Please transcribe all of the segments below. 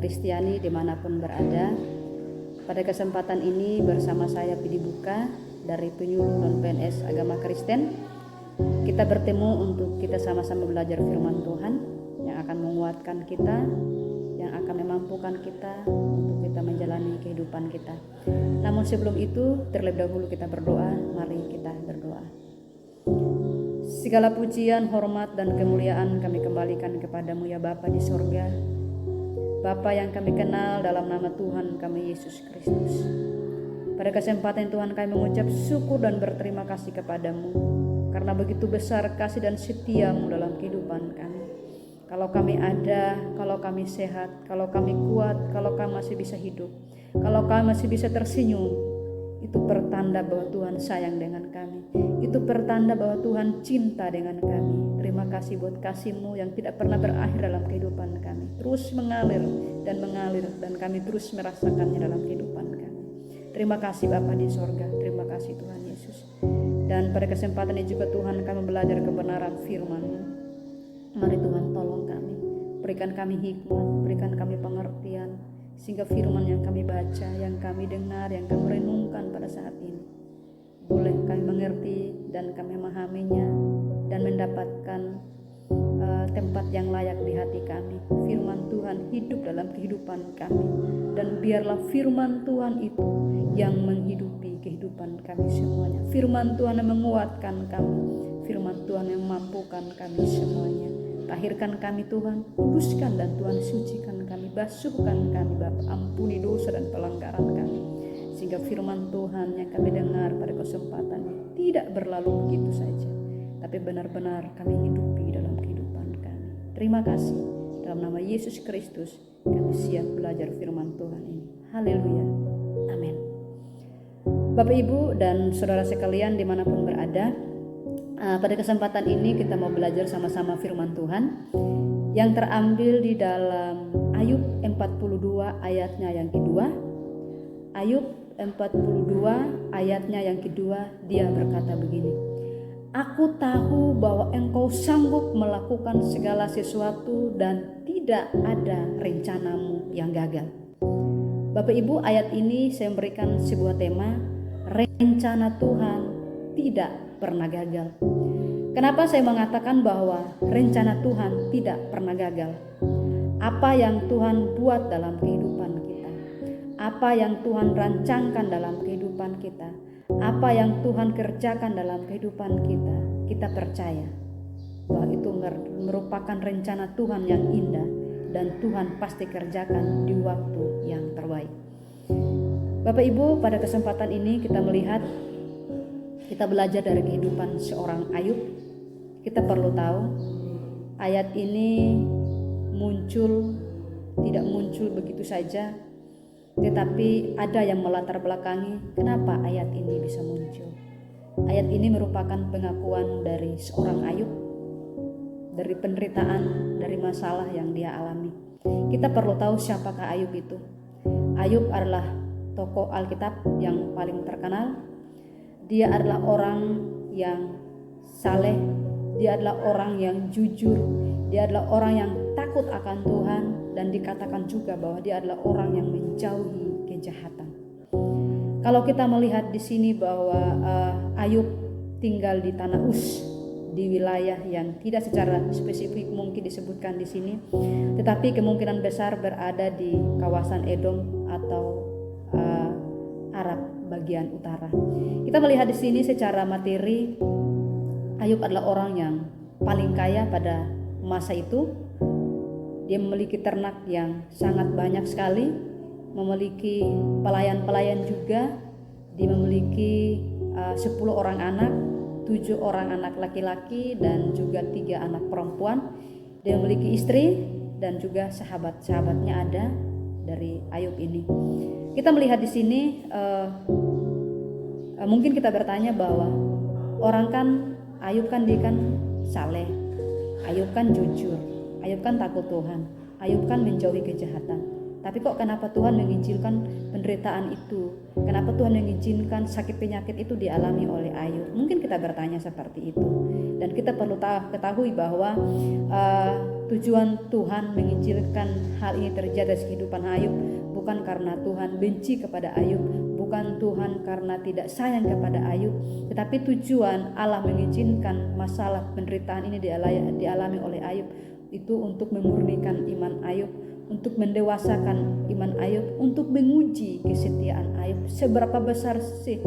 Kristiani dimanapun berada. Pada kesempatan ini bersama saya Pidi Buka dari penyuluh non PNS Agama Kristen. Kita bertemu untuk kita sama-sama belajar firman Tuhan yang akan menguatkan kita, yang akan memampukan kita untuk kita menjalani kehidupan kita. Namun sebelum itu, terlebih dahulu kita berdoa. Mari kita berdoa. Segala pujian, hormat, dan kemuliaan kami kembalikan kepadamu ya Bapa di sorga, Bapa yang kami kenal dalam nama Tuhan kami Yesus Kristus. Pada kesempatan Tuhan kami mengucap syukur dan berterima kasih kepadamu, karena begitu besar kasih dan setiamu dalam kehidupan kami. Kalau kami ada, kalau kami sehat, kalau kami kuat, kalau kami masih bisa hidup, kalau kami masih bisa tersenyum, itu pertanda bahwa Tuhan sayang dengan kami. Itu pertanda bahwa Tuhan cinta dengan kami. Terima kasih buat kasih-Mu yang tidak pernah berakhir dalam kehidupan kami. Terus mengalir, dan kami terus merasakannya dalam kehidupan kami. Terima kasih Bapa di sorga. Terima kasih Tuhan Yesus. Dan pada kesempatan ini juga Tuhan kami belajar kebenaran firman-Mu. Mari Tuhan tolong kami. Berikan kami hikmat, berikan kami pengertian, sehingga firman yang kami baca, yang kami dengar, yang kami renungkan pada saat ini boleh kami mengerti dan kami memahaminya dan mendapatkan tempat yang layak di hati kami. Firman Tuhan hidup dalam kehidupan kami, dan biarlah firman Tuhan itu yang menghidupi kehidupan kami semuanya. Firman Tuhan yang menguatkan kami, firman Tuhan yang memampukan kami semuanya. Tahirkan kami Tuhan, kuduskan dan Tuhan sucikan kami, basuhkan kami Bapa, ampuni dosa dan pelanggaran kami, sehingga firman Tuhan yang kami dengar pada kesempatan ini tidak berlalu begitu saja, tapi benar-benar kami hidupi dalam kehidupan kami. Terima kasih, dalam nama Yesus Kristus kami siap belajar firman Tuhan ini. Haleluya, amin. Bapak Ibu dan saudara sekalian dimanapun berada, pada kesempatan ini kita mau belajar sama-sama firman Tuhan yang terambil di dalam Ayub 42 ayatnya yang kedua. Ayub 42 ayatnya yang kedua, dia berkata begini: Aku tahu bahwa engkau sanggup melakukan segala sesuatu dan tidak ada rencanamu yang gagal. Bapak Ibu, ayat ini saya memberikan sebuah tema, rencana Tuhan tidak pernah gagal. Kenapa saya mengatakan bahwa rencana Tuhan tidak pernah gagal? Apa yang Tuhan buat dalam kehidupan kita, apa yang Tuhan rancangkan dalam kehidupan kita, apa yang Tuhan kerjakan dalam kehidupan kita, kita percaya bahwa itu merupakan rencana Tuhan yang indah, dan Tuhan pasti kerjakan di waktu yang terbaik. Bapak Ibu, pada kesempatan ini kita melihat, kita belajar dari kehidupan seorang Ayub. Kita perlu tahu ayat ini tidak muncul begitu saja, tetapi ada yang melatar belakangi kenapa ayat ini bisa muncul. Ayat ini merupakan pengakuan dari seorang Ayub, dari penderitaan, dari masalah yang dia alami. Kita perlu tahu siapakah Ayub itu. Ayub adalah tokoh Alkitab yang paling terkenal. Dia adalah orang yang saleh, dia adalah orang yang jujur, dia adalah orang yang takut akan Tuhan, dan dikatakan juga bahwa dia adalah orang yang menjauhi kejahatan. Kalau kita melihat di sini bahwa Ayub tinggal di tanah Uz, di wilayah yang tidak secara spesifik mungkin disebutkan di sini, tetapi kemungkinan besar berada di kawasan Edom atau Arab bagian utara. Kita melihat di sini secara materi, Ayub adalah orang yang paling kaya pada masa itu. Dia memiliki ternak yang sangat banyak sekali, memiliki pelayan-pelayan juga. Dia memiliki 10 orang anak, 7 orang anak laki-laki dan juga 3 anak perempuan. Dia memiliki istri dan juga sahabat-sahabatnya ada dari Ayub ini. Kita melihat di sini, mungkin kita bertanya bahwa orang kan, Ayub kan dia kan saleh, Ayub kan jujur, Ayub kan takut Tuhan, Ayub kan menjauhi kejahatan. Tapi kok kenapa Tuhan mengizinkan penderitaan itu? Kenapa Tuhan mengizinkan sakit penyakit itu dialami oleh Ayub? Mungkin kita bertanya seperti itu. Dan kita perlu ketahui bahwa tujuan Tuhan mengizinkan hal ini terjadi di kehidupan Ayub bukan karena Tuhan benci kepada Ayub, bukan Tuhan karena tidak sayang kepada Ayub, tetapi tujuan Allah mengizinkan masalah penderitaan ini dialami oleh Ayub itu untuk memurnikan iman Ayub, untuk mendewasakan iman Ayub, untuk menguji kesetiaan Ayub. Seberapa besar sih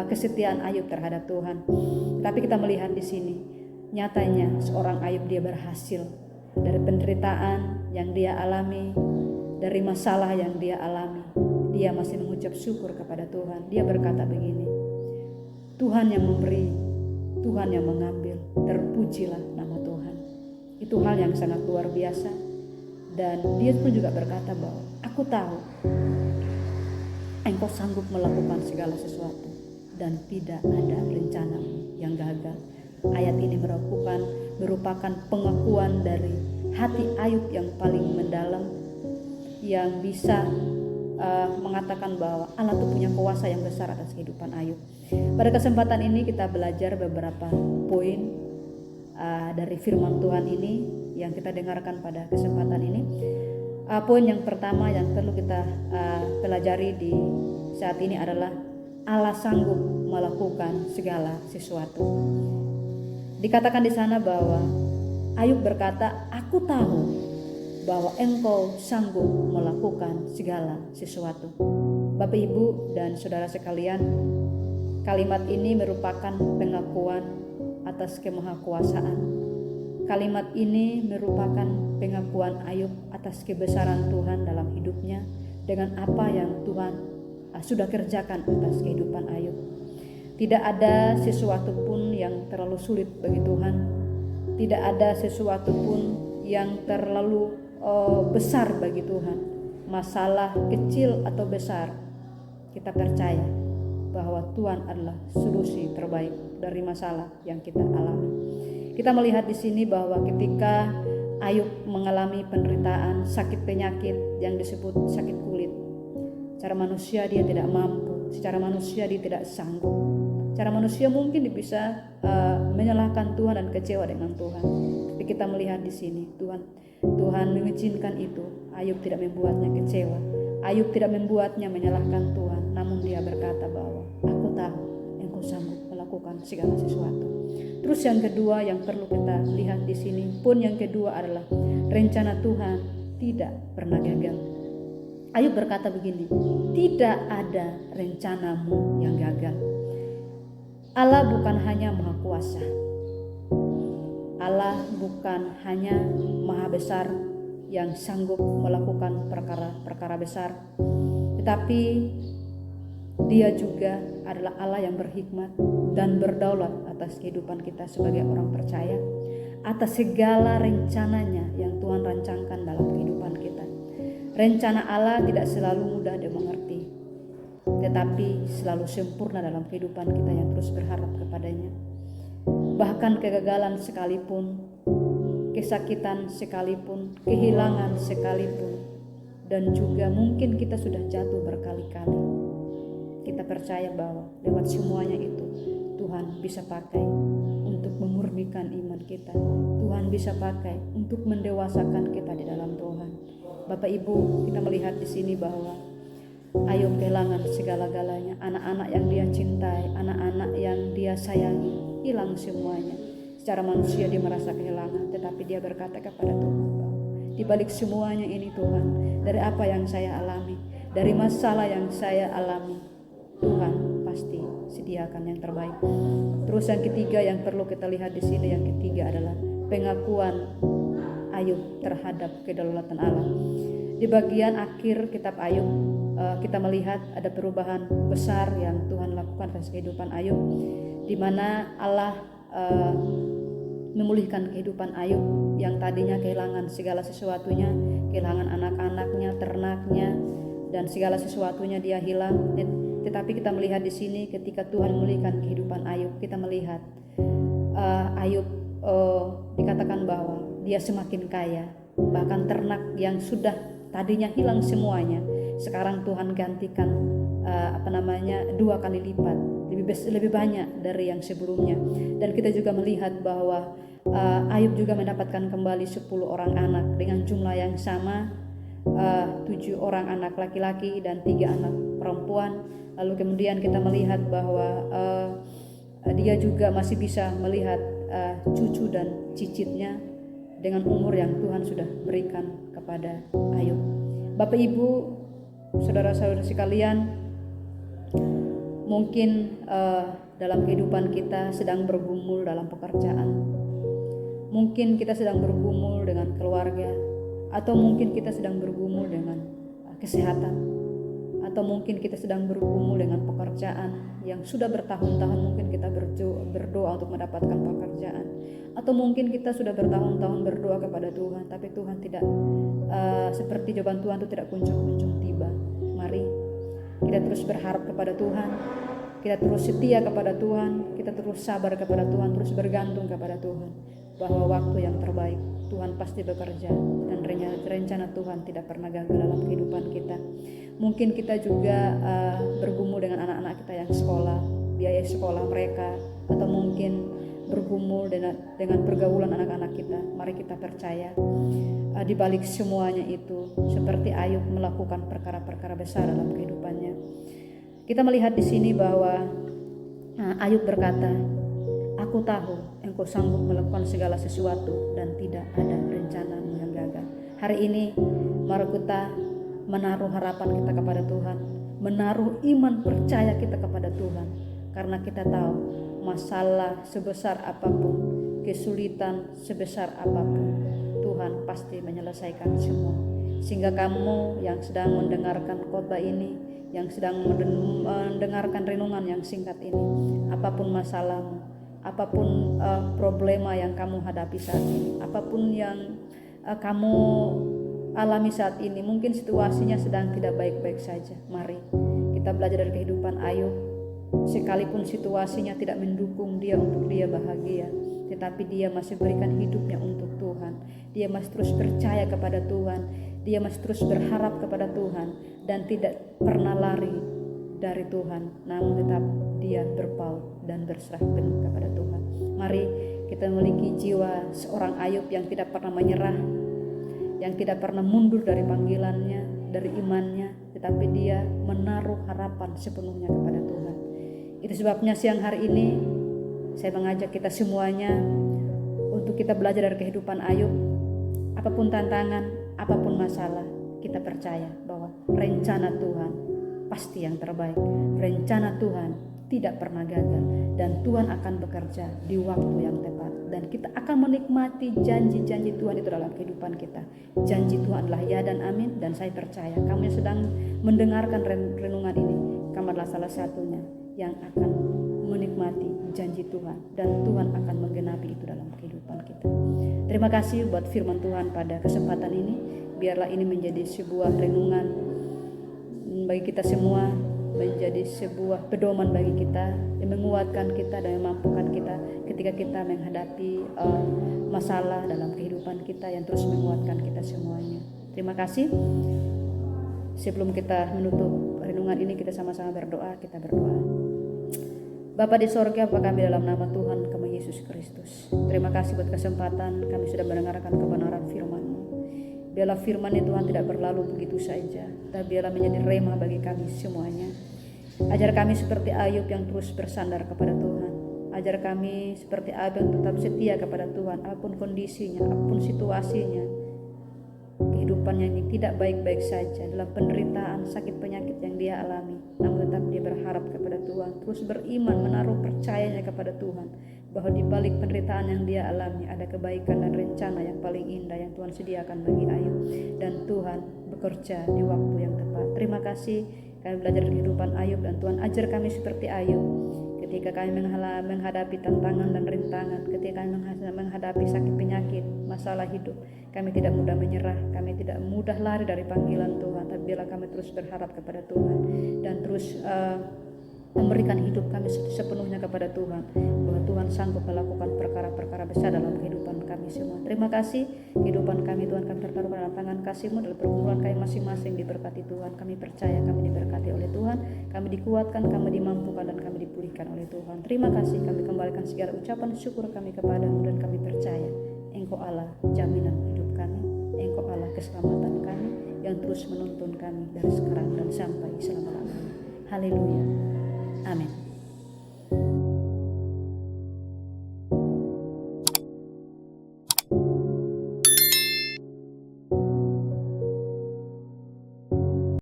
kesetiaan Ayub terhadap Tuhan? Tapi kita melihat di sini, nyatanya seorang Ayub dia berhasil dari penderitaan yang dia alami, dari masalah yang dia alami. Dia masih mengucap syukur kepada Tuhan. Dia berkata begini, Tuhan yang memberi, Tuhan yang mengambil, terpujilah nama Tuhan. Itu hal yang sangat luar biasa. Dan dia pun juga berkata bahwa aku tahu Engkau sanggup melakukan segala sesuatu dan tidak ada rencanamu yang gagal. Ayat ini merupakan pengakuan dari hati Ayub yang paling mendalam, yang bisa mengatakan bahwa Allah itu punya kuasa yang besar atas kehidupan Ayub. Pada kesempatan ini kita belajar beberapa poin dari firman Tuhan ini yang kita dengarkan pada kesempatan ini. Poin yang pertama yang perlu kita pelajari di saat ini adalah Allah sanggup melakukan segala sesuatu. Dikatakan di sana bahwa Ayub berkata, aku tahu bahwa Engkau sanggup melakukan segala sesuatu. Bapak, Ibu, dan saudara sekalian, kalimat ini merupakan pengakuan atas kemahakuasaan. Kalimat ini merupakan pengakuan Ayub atas kebesaran Tuhan dalam hidupnya dengan apa yang Tuhan sudah kerjakan atas kehidupan Ayub. Tidak ada sesuatu pun yang terlalu sulit bagi Tuhan. Tidak ada sesuatu pun yang terlalu besar bagi Tuhan. Masalah kecil atau besar, kita percaya bahwa Tuhan adalah solusi terbaik dari masalah yang kita alami. Kita melihat di sini bahwa ketika Ayub mengalami penderitaan, sakit penyakit yang disebut sakit kulit, secara manusia dia tidak mampu, secara manusia dia tidak sanggup. Secara manusia mungkin dia bisa menyalahkan Tuhan dan kecewa dengan Tuhan. Tapi kita melihat di sini Tuhan mengizinkan itu. Ayub tidak membuatnya kecewa. Ayub tidak membuatnya menyalahkan Tuhan. Namun dia berkata bahwa aku tahu Engkau sanggup melakukan segala sesuatu. Terus yang kedua yang perlu kita lihat di sini, pun yang kedua adalah rencana Tuhan tidak pernah gagal. Ayub berkata begini, tidak ada rencanamu yang gagal. Allah bukan hanya Maha Kuasa. Allah bukan hanya Maha Besar yang sanggup melakukan perkara-perkara besar, tetapi Dia juga adalah Allah yang berhikmat dan berdaulat atas kehidupan kita sebagai orang percaya, atas segala rencananya yang Tuhan rancangkan dalam kehidupan kita. Rencana Allah tidak selalu mudah dimengerti, tetapi selalu sempurna dalam kehidupan kita yang terus berharap kepadanya. Bahkan kegagalan sekalipun, kesakitan sekalipun, kehilangan sekalipun, dan juga mungkin kita sudah jatuh berkali-kali, kita percaya bahwa lewat semuanya itu Tuhan bisa pakai untuk memurnikan iman kita. Tuhan bisa pakai untuk mendewasakan kita di dalam Tuhan. Bapak Ibu, kita melihat di sini bahwa Ayub kehilangan segala-galanya. Anak-anak yang dia cintai, anak-anak yang dia sayangi, hilang semuanya. Secara manusia dia merasa kehilangan, tetapi dia berkata kepada Tuhan bahwa di balik semuanya ini Tuhan, dari apa yang saya alami, dari masalah yang saya alami, Tuhan pasti sediakan yang terbaik. Terus yang ketiga yang perlu kita lihat di sini, yang ketiga adalah pengakuan Ayub terhadap kedaulatan Allah. Di bagian akhir kitab Ayub, kita melihat ada perubahan besar yang Tuhan lakukan atas kehidupan Ayub, di mana Allah memulihkan kehidupan Ayub yang tadinya kehilangan segala sesuatunya, kehilangan anak-anaknya, ternaknya, dan segala sesuatunya dia hilang. Tetapi kita melihat di sini ketika Tuhan memulihkan kehidupan Ayub, kita melihat Ayub dikatakan bahwa dia semakin kaya, bahkan ternak yang sudah tadinya hilang semuanya, sekarang Tuhan gantikan 2 kali lipat, lebih banyak dari yang sebelumnya. Dan kita juga melihat bahwa Ayub juga mendapatkan kembali 10 orang anak dengan jumlah yang sama, 7 orang anak laki-laki dan 3 anak perempuan. Lalu kemudian kita melihat bahwa dia juga masih bisa melihat cucu dan cicitnya dengan umur yang Tuhan sudah berikan kepada Ayub. Bapak Ibu, saudara-saudara sekalian, mungkin dalam kehidupan kita sedang bergumul dalam pekerjaan, mungkin kita sedang bergumul dengan keluarga, atau mungkin kita sedang bergumul dengan kesehatan, atau mungkin kita sedang bergumul dengan pekerjaan yang sudah bertahun-tahun. Mungkin kita berdoa untuk mendapatkan pekerjaan, atau mungkin kita sudah bertahun-tahun berdoa kepada Tuhan, tapi Tuhan tidak seperti jawaban Tuhan itu tidak kunjung-kunjung tiba. Mari kita terus berharap kepada Tuhan, kita terus setia kepada Tuhan, kita terus sabar kepada Tuhan, terus bergantung kepada Tuhan, bahwa waktu yang terbaik Tuhan pasti bekerja, dan rencana Tuhan tidak pernah gagal dalam kehidupan kita. Mungkin kita juga bergumul dengan anak-anak kita yang sekolah, biaya sekolah mereka, atau mungkin bergumul dengan pergaulan anak-anak kita. Mari kita percaya di balik semuanya itu, seperti Ayub melakukan perkara-perkara besar dalam kehidupannya. Kita melihat di sini bahwa Ayub berkata, "Aku tahu Engkau sanggup melakukan segala sesuatu dan tidak ada rencanamu yang gagal." Hari ini mari kita menaruh harapan kita kepada Tuhan, menaruh iman percaya kita kepada Tuhan, karena kita tahu masalah sebesar apapun, kesulitan sebesar apapun, Tuhan pasti menyelesaikan semua. Sehingga kamu yang sedang mendengarkan khotbah ini, yang sedang mendengarkan renungan yang singkat ini, apapun masalahmu, apapun problema yang kamu hadapi saat ini, apapun yang kamu alami saat ini, mungkin situasinya sedang tidak baik-baik saja. Mari kita belajar dari kehidupan Ayub. Sekalipun situasinya tidak mendukung dia untuk dia bahagia, tetapi dia masih berikan hidupnya untuk Tuhan. Dia masih terus percaya kepada Tuhan, dia masih terus berharap kepada Tuhan, dan tidak pernah lari dari Tuhan, namun tetap dia berpaut dan berserah penuh kepada Tuhan. Mari kita memiliki jiwa seorang Ayub yang tidak pernah menyerah, yang tidak pernah mundur dari panggilannya, dari imannya, tetapi dia menaruh harapan sepenuhnya kepada Tuhan. Itu sebabnya siang hari ini saya mengajak kita semuanya untuk kita belajar dari kehidupan Ayub. Apapun tantangan, apapun masalah, kita percaya bahwa rencana Tuhan pasti yang terbaik. Rencana Tuhan tidak pernah gagal, dan Tuhan akan bekerja di waktu yang tepat, dan kita akan menikmati janji-janji Tuhan itu dalam kehidupan kita. Janji Tuhan adalah ya dan amin, dan saya percaya kamu yang sedang mendengarkan renungan ini, kamu adalah salah satunya yang akan menikmati janji Tuhan, dan Tuhan akan menggenapi itu dalam kehidupan kita. Terima kasih buat firman Tuhan pada kesempatan ini. Biarlah ini menjadi sebuah renungan bagi kita semua, menjadi sebuah pedoman bagi kita, yang menguatkan kita dan memampukan kita ketika kita menghadapi masalah dalam kehidupan kita, yang terus menguatkan kita semuanya. Terima kasih. Sebelum kita menutup renungan ini, kita sama-sama berdoa. Kita berdoa. Bapa di sorga, Bapa kami dalam nama Tuhan kami Yesus Kristus, terima kasih buat kesempatan kami sudah mendengarkan kebenaran firman-Mu. Biarlah firman-Nya Tuhan tidak berlalu begitu saja, tapi biarlah menjadi rema bagi kami semuanya. Ajar kami seperti Ayub yang terus bersandar kepada Tuhan. Ajar kami seperti Ayub yang tetap setia kepada Tuhan, apapun kondisinya, apapun situasinya. Kehidupannya ini tidak baik-baik saja, dalam penderitaan, sakit penyakit yang dia alami, namun tetap dia berharap kepada Tuhan, terus beriman, menaruh percayanya kepada Tuhan, bahwa di balik penderitaan yang dia alami ada kebaikan dan rencana yang paling indah yang Tuhan sediakan bagi Ayub, dan Tuhan bekerja di waktu yang tepat. Terima kasih kami belajar dari kehidupan Ayub, dan Tuhan ajar kami seperti Ayub. Ketika kami menghadapi tantangan dan rintangan, ketika kami menghadapi sakit penyakit, masalah hidup, kami tidak mudah menyerah, kami tidak mudah lari dari panggilan Tuhan, tapi bila kami terus berharap kepada Tuhan dan terus memberikan hidup kami sepenuhnya kepada Tuhan, bahwa Tuhan sanggup melakukan perkara-perkara besar dalam kehidupan kami semua. Terima kasih, kehidupan kami Tuhan kami tertaruh dalam tangan kasih-Mu, dalam pergumulan kami masing-masing diberkati Tuhan. Kami percaya kami diberkati oleh Tuhan, kami dikuatkan, kami dimampukan, dan kami dipulihkan oleh Tuhan. Terima kasih, kami kembalikan segala ucapan syukur kami kepada-Mu, dan kami percaya Engkau Allah jaminan hidup kami, Engkau Allah keselamatan kami yang terus menuntun kami dari sekarang dan sampai selama-lamanya. Haleluya. Amin.